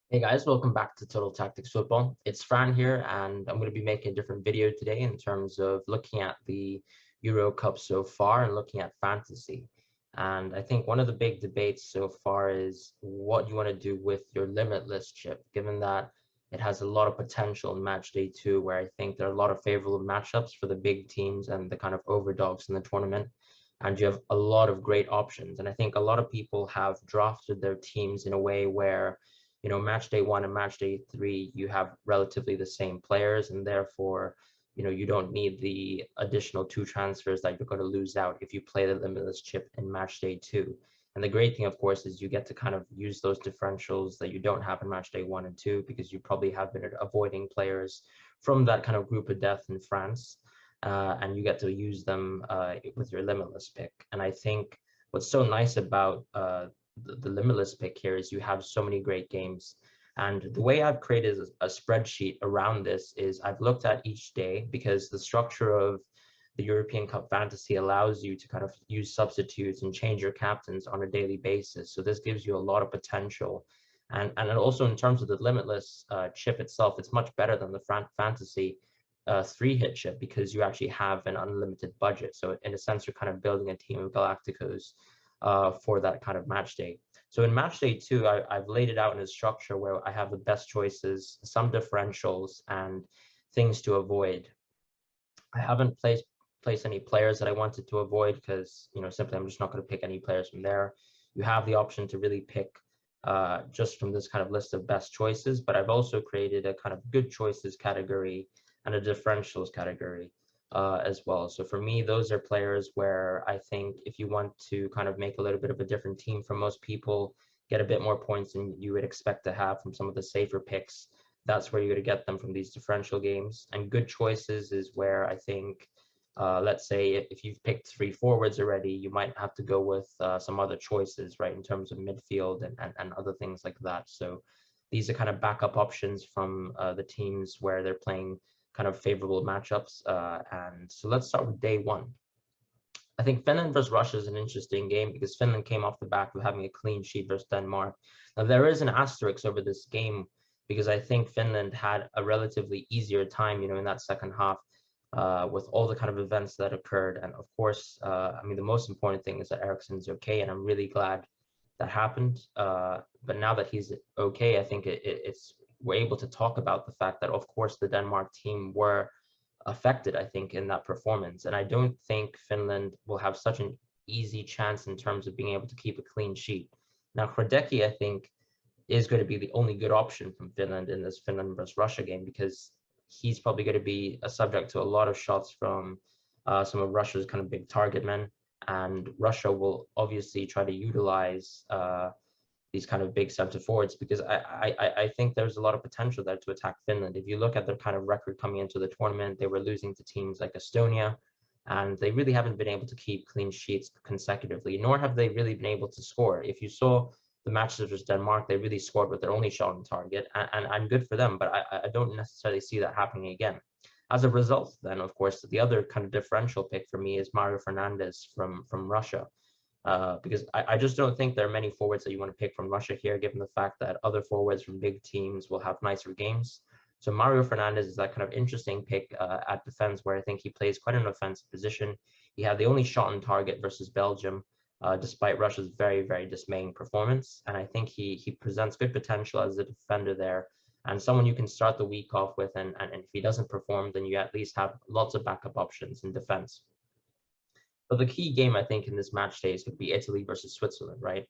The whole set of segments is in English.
Hey guys, welcome back to Total Tactics Football. It's Fran here, and I'm going to be making a different video today in terms of looking at the Euro Cup so far and looking at fantasy. And I think one of the big debates so far is what you want to do with your limitless chip, given that it has a lot of potential in Matchday Two, where I think there are a lot of favorable matchups for the big teams and the kind of overdogs in the tournament. And you have a lot of great options. And I think a lot of people have drafted their teams in a way where match day one and match day three, you have relatively the same players, and therefore, you don't need the additional two transfers that you're going to lose out if you play the limitless chip in match day two. And the great thing, of course, is you get to kind of use those differentials that you don't have in match day one and two, because you probably have been avoiding players from that kind of group of death in France. And you get to use them with your limitless pick. And I think what's so nice about the limitless pick here is you have so many great games. And the way I've created a spreadsheet around this is I've looked at each day, because the structure of the European Cup Fantasy allows you to kind of use substitutes and change your captains on a daily basis. So this gives you a lot of potential. And also in terms of the limitless chip itself, it's much better than the fantasy three-hit chip, because you actually have an unlimited budget. So in a sense, you're kind of building a team of Galacticos for that kind of match day. So in match day two, I've laid it out in a structure where I have the best choices, some differentials, and things to avoid. I haven't placed any players that I wanted to avoid, because simply I'm just not going to pick any players from there. You have the option to really pick just from this kind of list of best choices, but I've also created a kind of good choices category and a differentials category as well. So for me, those are players where I think if you want to kind of make a little bit of a different team from most people, get a bit more points than you would expect to have from some of the safer picks, that's where you're going to get them, from these differential games. And good choices is where I think, let's say if you've picked three forwards already, you might have to go with some other choices, right, in terms of midfield and other things like that. So these are kind of backup options from the teams where they're playing kind of favorable matchups. And so let's start with day one. I think Finland versus Russia is an interesting game, because Finland came off the back of having a clean sheet versus Denmark. Now, there is an asterisk over this game, because I think Finland had a relatively easier time, in that second half with all the kind of events that occurred. And of course, I mean, the most important thing is that Eriksen's okay, and I'm really glad that happened. But now that he's okay, I think it's we're able to talk about the fact that, of course, the Denmark team were affected, I think, in that performance. And I don't think Finland will have such an easy chance in terms of being able to keep a clean sheet. Now, Hradecki, I think, is going to be the only good option from Finland in this Finland versus Russia game, because he's probably going to be a subject to a lot of shots from some of Russia's kind of big target men. And Russia will obviously try to utilize these kind of big center forwards, because I think there's a lot of potential there to attack Finland. If you look at their kind of record coming into the tournament, they were losing to teams like Estonia, and they really haven't been able to keep clean sheets consecutively, nor have they really been able to score. If you saw the matches versus Denmark, they really scored with their only shot on target, and good for them, but I don't necessarily see that happening again. As a result, then, of course, the other kind of differential pick for me is Mario Fernandes from Russia. Because I just don't think there are many forwards that you want to pick from Russia here, given the fact that other forwards from big teams will have nicer games. So Mario Fernandes is that kind of interesting pick at defense, where I think he plays quite an offensive position. He had the only shot on target versus Belgium, despite Russia's very, very dismaying performance. And I think he presents good potential as a defender there, and someone you can start the week off with. And if he doesn't perform, then you at least have lots of backup options in defense. But the key game, I think, in this match day is going to be Italy versus Switzerland, right?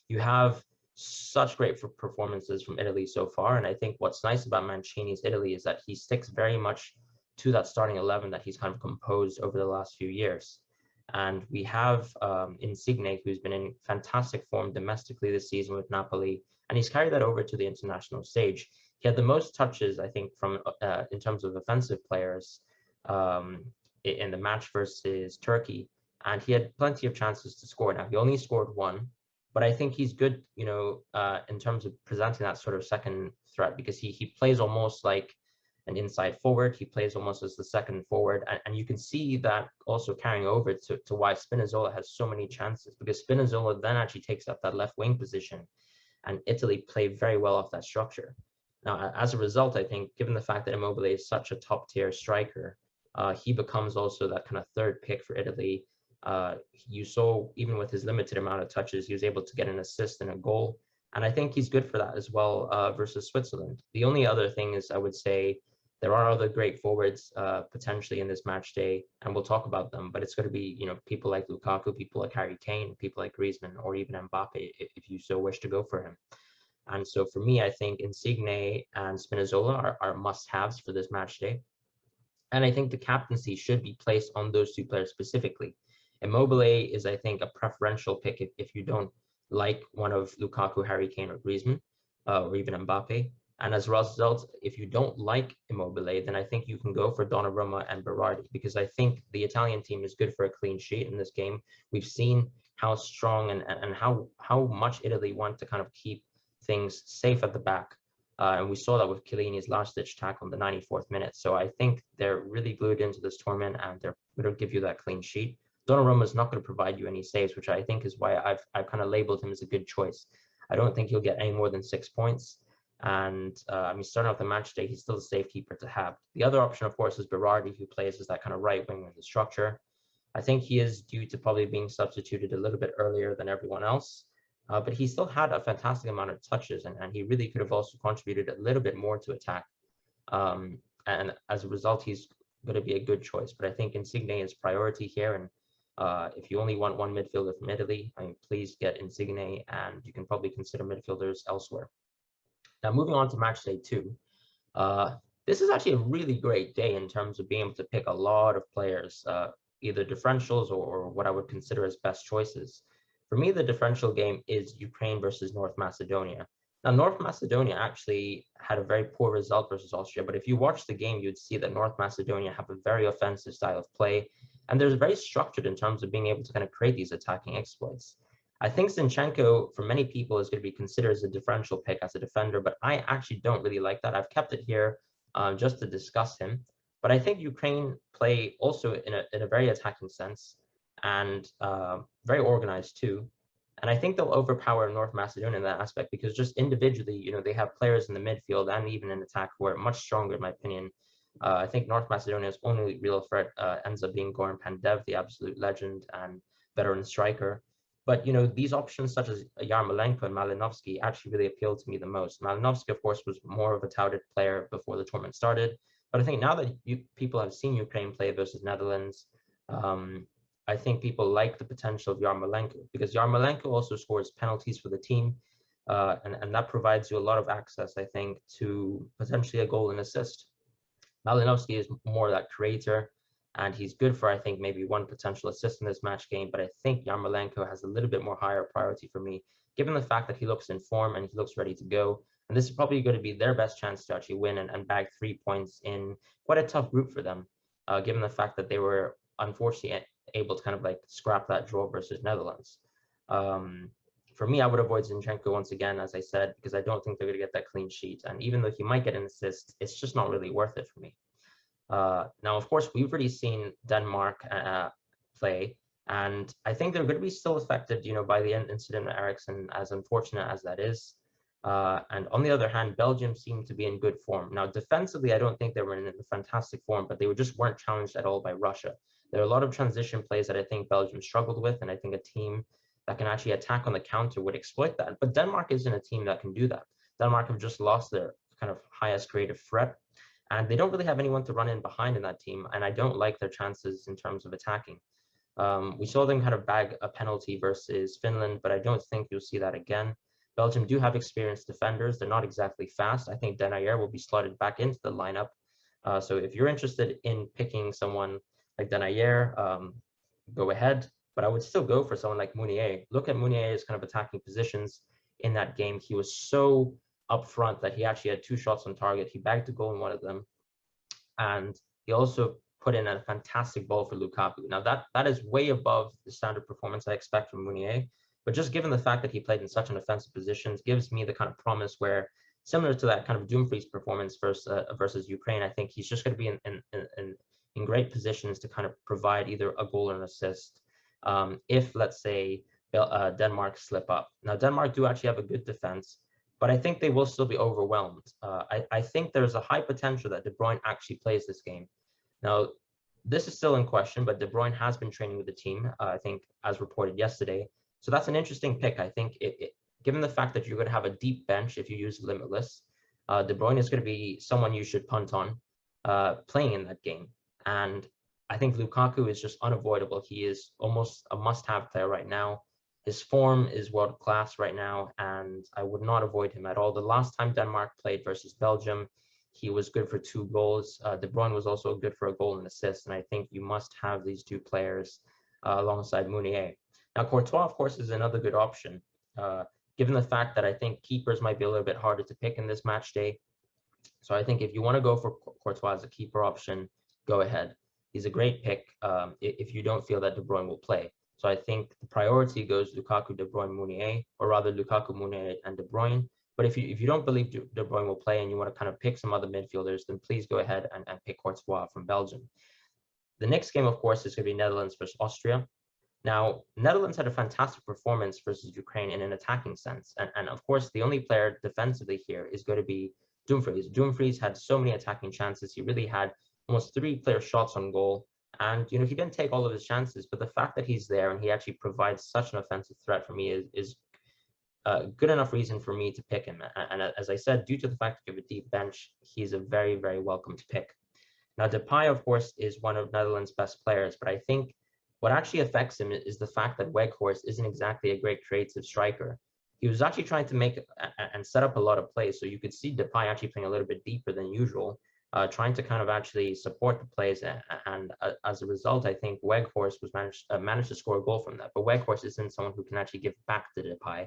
You have such great performances from Italy so far. And I think what's nice about Mancini's Italy is that he sticks very much to that starting 11 that he's kind of composed over the last few years. And we have Insigne, who's been in fantastic form domestically this season with Napoli, and he's carried that over to the international stage. He had the most touches, I think, from in terms of offensive players in the match versus Turkey, and he had plenty of chances to score. Now, he only scored one, but I think he's good, in terms of presenting that sort of second threat, because he plays almost like an inside forward. He plays almost as the second forward, and you can see that also carrying over to why Spinazzola has so many chances, because Spinazzola then actually takes up that left wing position. and Italy play very well off that structure. Now, as a result, I think, given the fact that Immobile is such a top-tier striker, he becomes also that kind of third pick for Italy. You saw, even with his limited amount of touches, he was able to get an assist and a goal. And I think he's good for that as well versus Switzerland. The only other thing is, I would say, there are other great forwards potentially in this match day, and we'll talk about them. But it's going to be, people like Lukaku, people like Harry Kane, people like Griezmann, or even Mbappe, if you so wish to go for him. And so for me, I think Insigne and Spinazzola are must-haves for this match day. And I think the captaincy should be placed on those two players specifically. Immobile is, I think, a preferential pick if you don't like one of Lukaku, Harry Kane, or Griezmann, or even Mbappe. And as a result, if you don't like Immobile, then I think you can go for Donnarumma and Berardi, because I think the Italian team is good for a clean sheet in this game. We've seen how strong and how much Italy want to kind of keep things safe at the back. And we saw that with Chiellini's last-ditch tackle in the 94th minute. So I think they're really glued into this tournament, and they're going to give you that clean sheet. Donnarumma is not going to provide you any saves, which I think is why I've kind of labeled him as a good choice. I don't think he'll get any more than 6 points. And I mean, starting off the match day, he's still a safekeeper to have. The other option, of course, is Berardi, who plays as that kind of right wing in the structure. I think he is due to probably being substituted a little bit earlier than everyone else. But he still had a fantastic amount of touches, and he really could have also contributed a little bit more to attack. And as a result, he's going to be a good choice. But I think Insigne is priority here. And if you only want one midfielder from Italy, I mean, please get Insigne, and you can probably consider midfielders elsewhere. Now, moving on to Matchday 2. This is actually a really great day in terms of being able to pick a lot of players, either differentials or what I would consider as best choices. For me, the differential game is Ukraine versus North Macedonia. Now, North Macedonia actually had a very poor result versus Austria, but if you watch the game, you'd see that North Macedonia have a very offensive style of play, and they're very structured in terms of being able to kind of create these attacking exploits. I think Zinchenko, for many people, is going to be considered as a differential pick as a defender, but I actually don't really like that. I've kept it here just to discuss him. But I think Ukraine play also in a very attacking sense, and very organized too. And I think they'll overpower North Macedonia in that aspect, because just individually, they have players in the midfield and even in attack who are much stronger, in my opinion. I think North Macedonia's only real threat ends up being Goran Pandev, the absolute legend and veteran striker. But, these options such as Yarmolenko and Malinovsky actually really appeal to me the most. Malinovsky, of course, was more of a touted player before the tournament started. But I think now that people have seen Ukraine play versus Netherlands, I think people like the potential of Yarmolenko, because Yarmolenko also scores penalties for the team. And that provides you a lot of access, I think, to potentially a goal and assist. Malinovsky is more that creator, and he's good for, I think, maybe one potential assist in this match game. But I think Yarmolenko has a little bit more higher priority for me, given the fact that he looks in form and he looks ready to go. And this is probably going to be their best chance to actually win and bag 3 points in quite a tough group for them, given the fact that they were unfortunately able to kind of like scrap that draw versus Netherlands. For me, I would avoid Zinchenko once again, as I said, because I don't think they're going to get that clean sheet. And even though he might get an assist, it's just not really worth it for me. Now, of course, we've already seen Denmark play, and I think they're going to be still affected, by the incident with Eriksen, as unfortunate as that is. And on the other hand, Belgium seemed to be in good form. Now, defensively, I don't think they were in fantastic form, but they just weren't challenged at all by Russia. There are a lot of transition plays that I think Belgium struggled with, and I think a team that can actually attack on the counter would exploit that. But Denmark isn't a team that can do that. Denmark have just lost their kind of highest creative threat, and they don't really have anyone to run in behind in that team, and I don't like their chances in terms of attacking. We saw them kind of bag a penalty versus Finland, but I don't think you'll see that again. Belgium do have experienced defenders. They're not exactly fast. I think Denayer will be slotted back into the lineup. So if you're interested in picking someone like Denayer, go ahead. But I would still go for someone like Meunier. Look at Meunier's kind of attacking positions in that game. He was so up front that he actually had 2 shots on target. He bagged a goal in one of them. And he also put in a fantastic ball for Lukaku. Now, that is way above the standard performance I expect from Meunier. But just given the fact that he played in such an offensive position, gives me the kind of promise where, similar to that kind of Dumfries performance versus Ukraine, I think he's just going to be in great positions to kind of provide either a goal or an assist. If, let's say, Denmark slip up. Now, Denmark do actually have a good defense, but I think they will still be overwhelmed. I think there's a high potential that De Bruyne actually plays this game. Now, this is still in question, but De Bruyne has been training with the team, I think, as reported yesterday. So that's an interesting pick. I think given the fact that you're going to have a deep bench if you use Limitless, De Bruyne is going to be someone you should punt on playing in that game. And I think Lukaku is just unavoidable. He is almost a must-have player right now. His form is world class right now, and I would not avoid him at all. The last time Denmark played versus Belgium, he was good for 2 goals. De Bruyne was also good for a goal and assist, and I think you must have these 2 players alongside Meunier. Now, Courtois, of course, is another good option, given the fact that I think keepers might be a little bit harder to pick in this match day. So I think if you want to go for Courtois as a keeper option, go ahead. He's a great pick if you don't feel that De Bruyne will play. So I think the priority goes Lukaku, De Bruyne, Meunier, or rather Lukaku, Meunier, and De Bruyne. But if you don't believe De Bruyne will play and you want to kind of pick some other midfielders, then please go ahead and pick Courtois from Belgium. The next game, of course, is going to be Netherlands versus Austria. Now, Netherlands had a fantastic performance versus Ukraine in an attacking sense. And of course, the only player defensively here is going to be Dumfries. Dumfries had so many attacking chances. He really had almost 3 clear shots on goal. And, he didn't take all of his chances, but the fact that he's there and he actually provides such an offensive threat for me is good enough reason for me to pick him. And as I said, due to the fact that you have a deep bench, he's a very, very welcome pick. Now, Depay, of course, is one of Netherlands' best players, but I think what actually affects him is the fact that Weghorst isn't exactly a great creative striker. He was actually trying to make and set up a lot of plays, so you could see Depay actually playing a little bit deeper than usual, trying to kind of actually support the plays, and as a result, I think Weghorst was managed to score a goal from that. But Weghorst isn't someone who can actually give back to Depay,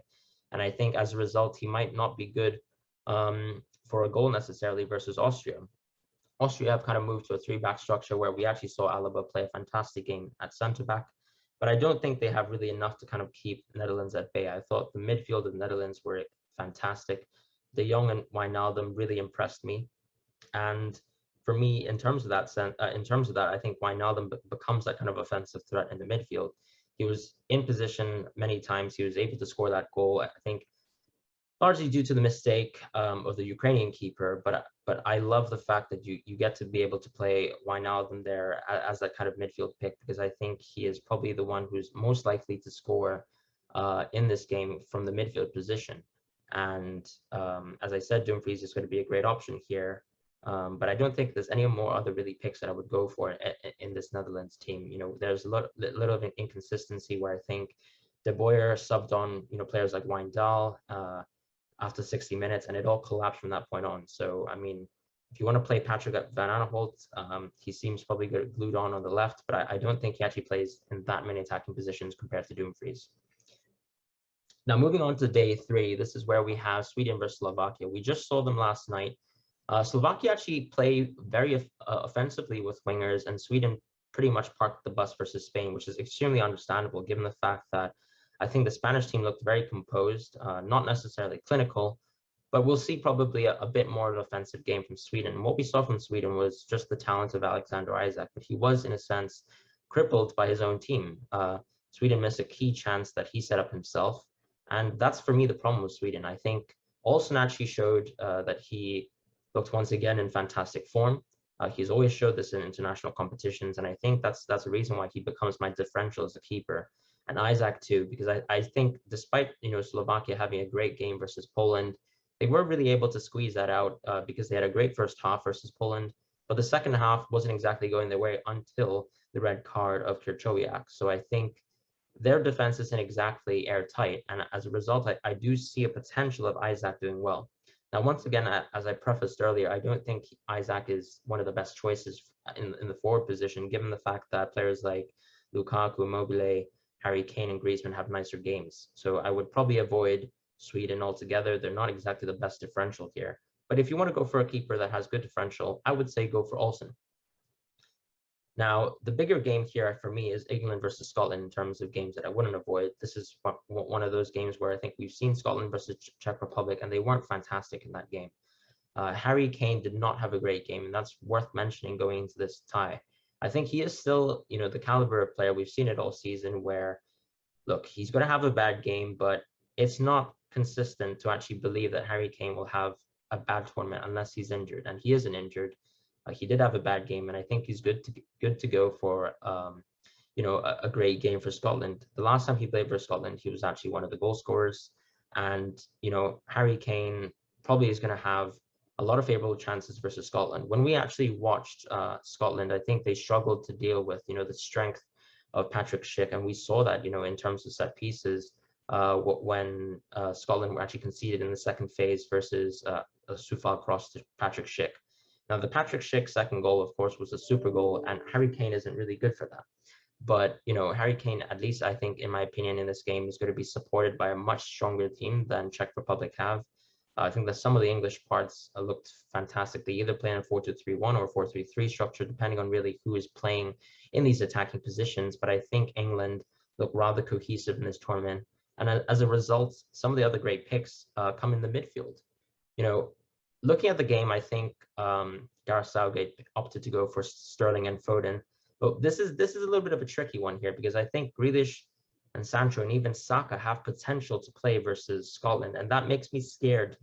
and I think as a result, he might not be good for a goal necessarily versus Austria. Austria have kind of moved to a 3-back structure where we actually saw Alaba play a fantastic game at centre-back, but I don't think they have really enough to kind of keep Netherlands at bay. I thought the midfield of Netherlands were fantastic. De Jong and Wijnaldum really impressed me, and for me, in terms of that, I think Wijnaldum becomes that kind of offensive threat in the midfield. He was in position many times. He was able to score that goal, I think, largely due to the mistake of the Ukrainian keeper. But I love the fact that you get to be able to play Wijnaldum there as that kind of midfield pick, because I think he is probably the one who's most likely to score in this game from the midfield position. And as I said, Dumfries is going to be a great option here. But I don't think there's any more other really picks that I would go for in this Netherlands team. There's a little of an inconsistency where I think De Boer subbed on, players like Wijndal after 60 minutes, and it all collapsed from that point on. So, I mean, if you want to play Patrick Van Aanholt, he seems probably glued on the left, but I don't think he actually plays in that many attacking positions compared to Dumfries. Now, moving on to day 3, this is where we have Sweden versus Slovakia. We just saw them last night. Slovakia actually play very offensively with wingers, and Sweden pretty much parked the bus versus Spain, which is extremely understandable given the fact that I think the Spanish team looked very composed, not necessarily clinical, but we'll see probably a bit more of an offensive game from Sweden. And what we saw from Sweden was just the talent of Alexander Isak, but he was, in a sense, crippled by his own team. Sweden missed a key chance that he set up himself, and that's, for me, the problem with Sweden. I think Olsen actually showed that he looked once again in fantastic form. He's always showed this in international competitions, and I think that's a reason why he becomes my differential as a keeper. And Isak too, because I think despite Slovakia having a great game versus Poland, they were really able to squeeze that out because they had a great first half versus Poland, but the second half wasn't exactly going their way until the red card of Krychowiak. So I think their defense isn't exactly airtight, and as a result, I do see a potential of Isak doing well. Now, once again, as I prefaced earlier, I don't think Isak is one of the best choices in the forward position, given the fact that players like Lukaku, Immobile, Harry Kane, and Griezmann have nicer games. So I would probably avoid Sweden altogether. They're not exactly the best differential here. But if you want to go for a keeper that has good differential, I would say go for Olsen. Now, the bigger game here for me is England versus Scotland in terms of games that I wouldn't avoid. This is one of those games where I think we've seen Scotland versus Czech Republic, and they weren't fantastic in that game. Harry Kane did not have a great game, and that's worth mentioning going into this tie. I think he is still, the caliber of player. We've seen it all season where look, he's going to have a bad game, but it's not consistent to actually believe that Harry Kane will have a bad tournament unless he's injured, and he isn't injured. He did have a bad game, and I think he's good to go for a great game for Scotland. The last time he played for Scotland, he was actually one of the goal scorers, and Harry Kane probably is going to have a lot of favorable chances versus Scotland. When we actually watched Scotland, I think they struggled to deal with the strength of Patrick Schick, and we saw that in terms of set pieces when Scotland were actually conceded in the second phase versus a Soufal cross to Patrick Schick. Now, the Patrick Schick second goal, of course, was a super goal, and Harry Kane isn't really good for that. But Harry Kane, at least I think, in my opinion, in this game is going to be supported by a much stronger team than Czech Republic have. I think that some of the English parts looked fantastic. They either play in a 4-2-3-1 or 4-3-3 structure, depending on really who is playing in these attacking positions. But I think England look rather cohesive in this tournament. And as a result, some of the other great picks come in the midfield. Looking at the game, I think Gareth Southgate opted to go for Sterling and Foden. But this is a little bit of a tricky one here, because I think Grealish and Sancho and even Saka have potential to play versus Scotland, and that makes me scared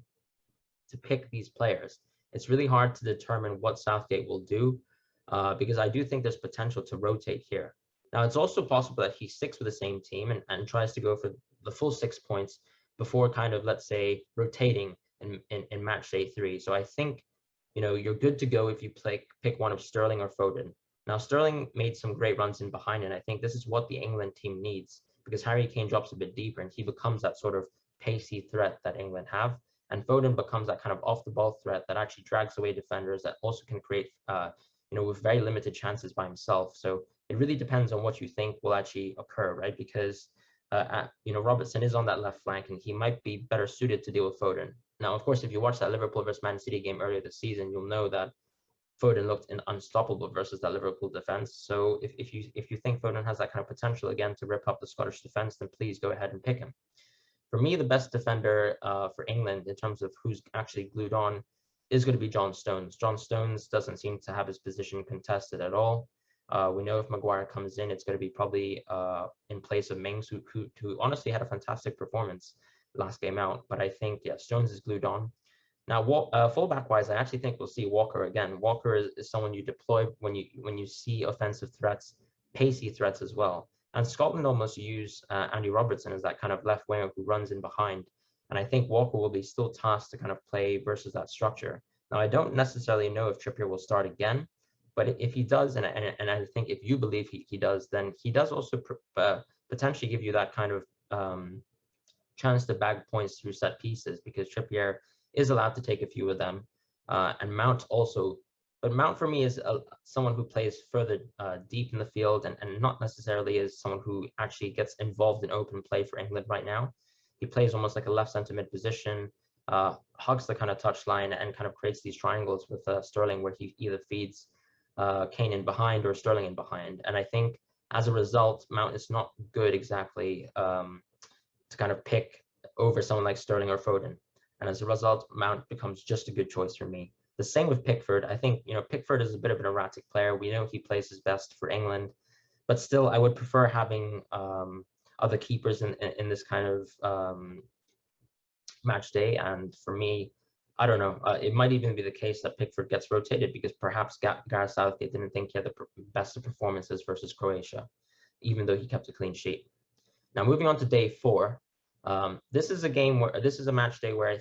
to pick these players. It's really hard to determine what Southgate will do, because I do think there's potential to rotate here. Now, it's also possible that he sticks with the same team and tries to go for the full 6 points before kind of, let's say, rotating in match day 3. So I think, you're good to go if you pick one of Sterling or Foden. Now, Sterling made some great runs in behind, and I think this is what the England team needs, because Harry Kane drops a bit deeper and he becomes that sort of pacey threat that England have. And Foden becomes that kind of off-the-ball threat that actually drags away defenders, that also can create, with very limited chances by himself. So it really depends on what you think will actually occur, right? Because, Robertson is on that left flank, and he might be better suited to deal with Foden. Now, of course, if you watch that Liverpool versus Man City game earlier this season, you'll know that Foden looked unstoppable versus that Liverpool defense. So if you think Foden has that kind of potential again to rip up the Scottish defense, then please go ahead and pick him. For me, the best defender for England in terms of who's actually glued on is going to be John Stones. John Stones doesn't seem to have his position contested at all. We know if Maguire comes in, it's going to be probably in place of Mings, who honestly had a fantastic performance last game out. But I think, yeah, Stones is glued on. Now, fullback-wise, I actually think we'll see Walker again. Walker is someone you deploy when you see offensive threats, pacey threats as well. And Scotland almost use Andy Robertson as that kind of left winger who runs in behind. And I think Walker will be still tasked to kind of play versus that structure. Now, I don't necessarily know if Trippier will start again, but if he does, and I think if you believe he does, then he does also potentially give you that kind of chance to bag points through set pieces, because Trippier is allowed to take a few of them, and Mount also. But Mount for me is someone who plays further deep in the field, and not necessarily is someone who actually gets involved in open play for England right now. He plays almost like a left centre mid position, hugs the kind of touch line, and kind of creates these triangles with Sterling, where he either feeds Kane in behind or Sterling in behind. And I think as a result, Mount is not good exactly to kind of pick over someone like Sterling or Foden. And as a result, Mount becomes just a good choice for me. The same with Pickford. I think, Pickford is a bit of an erratic player. We know he plays his best for England, but still, I would prefer having other keepers in this kind of match day. And for me, I don't know. It might even be the case that Pickford gets rotated, because perhaps Gareth Southgate didn't think he had the best of performances versus Croatia, even though he kept a clean sheet. Now, moving on to day 4. This is a match day where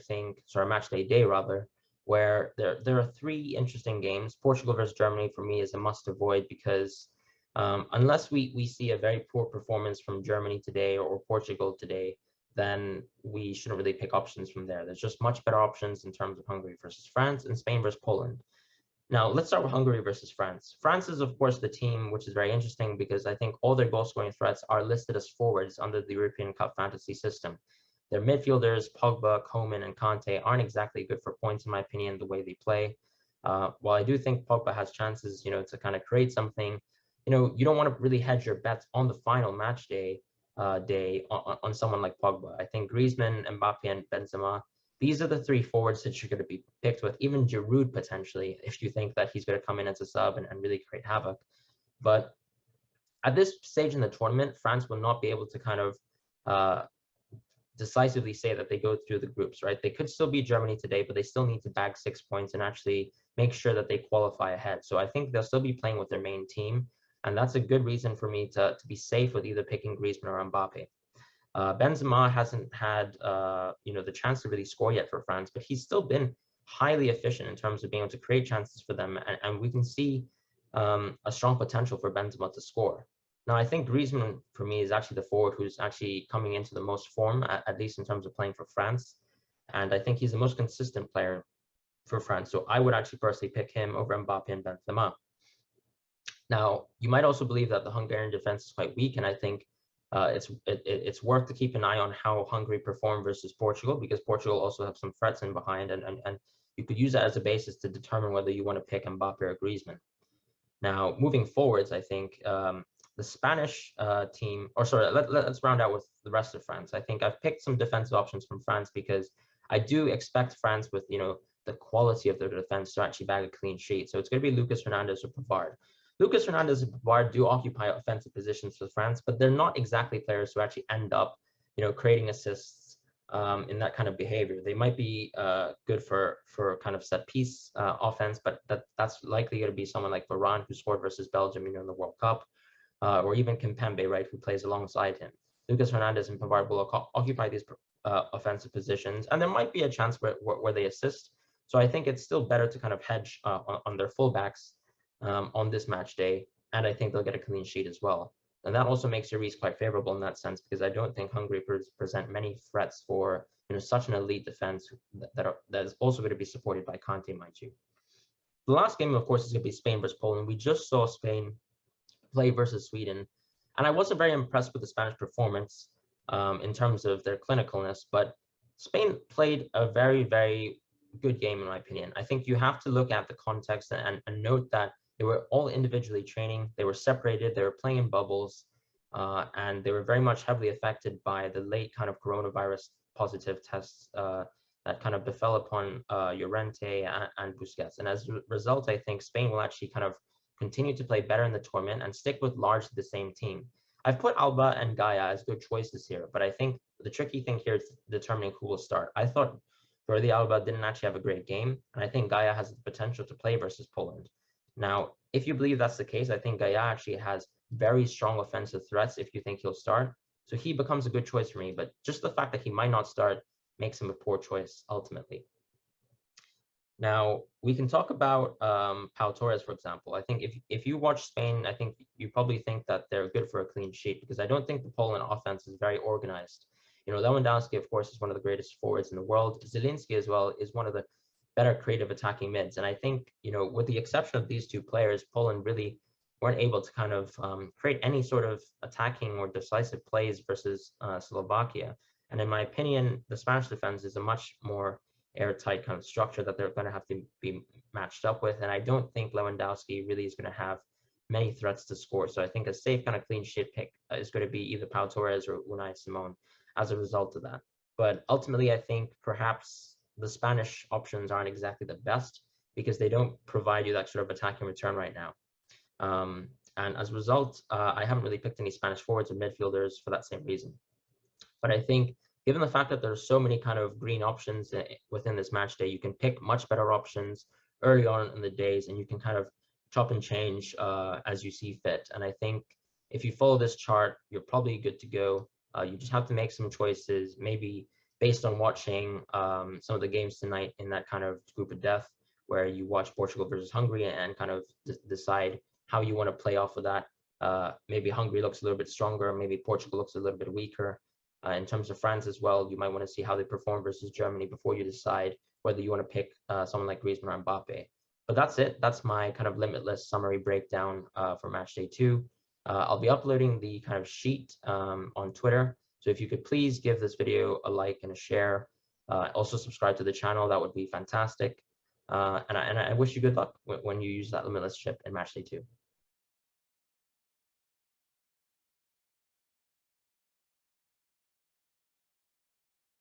match day rather, where there are 3 interesting games. Portugal versus Germany for me is a must avoid, because unless we see a very poor performance from Germany today or Portugal today, then we shouldn't really pick options from there. There's just much better options in terms of Hungary versus France and Spain versus Poland. Now, let's start with Hungary versus France. France is, of course, the team which is very interesting, because I think all their goal-scoring threats are listed as forwards under the European Cup fantasy system. Their midfielders, Pogba, Coman, and Kanté, aren't exactly good for points, in my opinion, the way they play. While I do think Pogba has chances, to kind of create something, you don't want to really hedge your bets on the final match day on someone like Pogba. I think Griezmann, Mbappe, and Benzema, these are the 3 forwards that you're going to be picked with. Even Giroud, potentially, if you think that he's going to come in as a sub and really create havoc. But at this stage in the tournament, France will not be able to kind of decisively say that they go through the groups, right? They could still beat Germany today, but they still need to bag 6 points and actually make sure that they qualify ahead. So I think they'll still be playing with their main team, and that's a good reason for me to be safe with either picking Griezmann or Mbappe. Benzema hasn't had the chance to really score yet for France, but he's still been highly efficient in terms of being able to create chances for them, and we can see a strong potential for Benzema to score. Now, I think Griezmann, for me, is actually the forward who's actually coming into the most form, at least in terms of playing for France. And I think he's the most consistent player for France. So I would actually personally pick him over Mbappe and Benzema. Now, you might also believe that the Hungarian defense is quite weak, and I think it's worth to keep an eye on how Hungary perform versus Portugal, because Portugal also have some threats in behind, and you could use that as a basis to determine whether you want to pick Mbappe or Griezmann. Now, moving forwards, I think the Spanish team, or sorry, let's round out with the rest of France. I think I've picked some defensive options from France because I do expect France, with the quality of their defense, to actually bag a clean sheet. So it's going to be Lucas Hernandez or Pavard. Lucas Hernandez and Pavard do occupy offensive positions for France, but they're not exactly players who actually end up, creating assists in that kind of behavior. They might be good for kind of set piece offense, but that's likely going to be someone like Varane, who scored versus Belgium, in the World Cup, or even Kimpembe, right, who plays alongside him. Lucas Hernandez and Pavard will occupy these offensive positions, and there might be a chance where they assist. So I think it's still better to kind of hedge on their fullbacks on this match day, and I think they'll get a clean sheet as well. And that also makes Cerise quite favorable in that sense, because I don't think Hungary present many threats for such an elite defense that is also going to be supported by Conte, mind you. The last game, of course, is going to be Spain versus Poland. We just saw Spain play versus Sweden, and I wasn't very impressed with the Spanish performance in terms of their clinicalness, but Spain played a very, very good game, in my opinion. I think you have to look at the context and note that they were all individually training. They were separated. They were playing in bubbles, and they were very much heavily affected by the late kind of coronavirus positive tests that kind of befell upon Llorente and Busquets. And as a result, I think Spain will actually kind of continue to play better in the tournament and stick with largely the same team. I've put Alba and Gaia as good choices here, but I think the tricky thing here is determining who will start. I thought Jordi Alba didn't actually have a great game, and I think Gaia has the potential to play versus Poland. Now, if you believe that's the case, I think Gaia actually has very strong offensive threats if you think he'll start. So he becomes a good choice for me, but just the fact that he might not start makes him a poor choice ultimately. Now, we can talk about Pau Torres, for example. I think if you watch Spain, I think you probably think that they're good for a clean sheet, because I don't think the Poland offense is very organized. Lewandowski, of course, is one of the greatest forwards in the world. Zielinski as well is one of the better creative attacking mids. And I think, with the exception of these two players, Poland really weren't able to kind of create any sort of attacking or decisive plays versus Slovakia. And in my opinion, the Spanish defense is a much more airtight kind of structure that they're going to have to be matched up with. And I don't think Lewandowski really is going to have many threats to score. So I think a safe kind of clean sheet pick is going to be either Pau Torres or Unai Simon as a result of that. But ultimately, I think perhaps the Spanish options aren't exactly the best, because they don't provide you that sort of attacking return right now. And as a result, I haven't really picked any Spanish forwards or midfielders for that same reason. But I think, given the fact that there's so many kind of green options within this match day, you can pick much better options early on in the days, and you can kind of chop and change as you see fit. And I think if you follow this chart, you're probably good to go. You just have to make some choices, maybe based on watching some of the games tonight in that kind of group of death, where you watch Portugal versus Hungary and kind of decide how you want to play off of that. Maybe Hungary looks a little bit stronger, maybe Portugal looks a little bit weaker. In terms of France as well, you might want to see how they perform versus Germany before you decide whether you want to pick someone like Griezmann or Mbappe. But that's it. That's my kind of limitless summary breakdown for Matchday 2. I'll be uploading the kind of sheet on Twitter. So if you could please give this video a like and a share. Also subscribe to the channel, that would be fantastic. And I wish you good luck when you use that limitless chip in Matchday 2.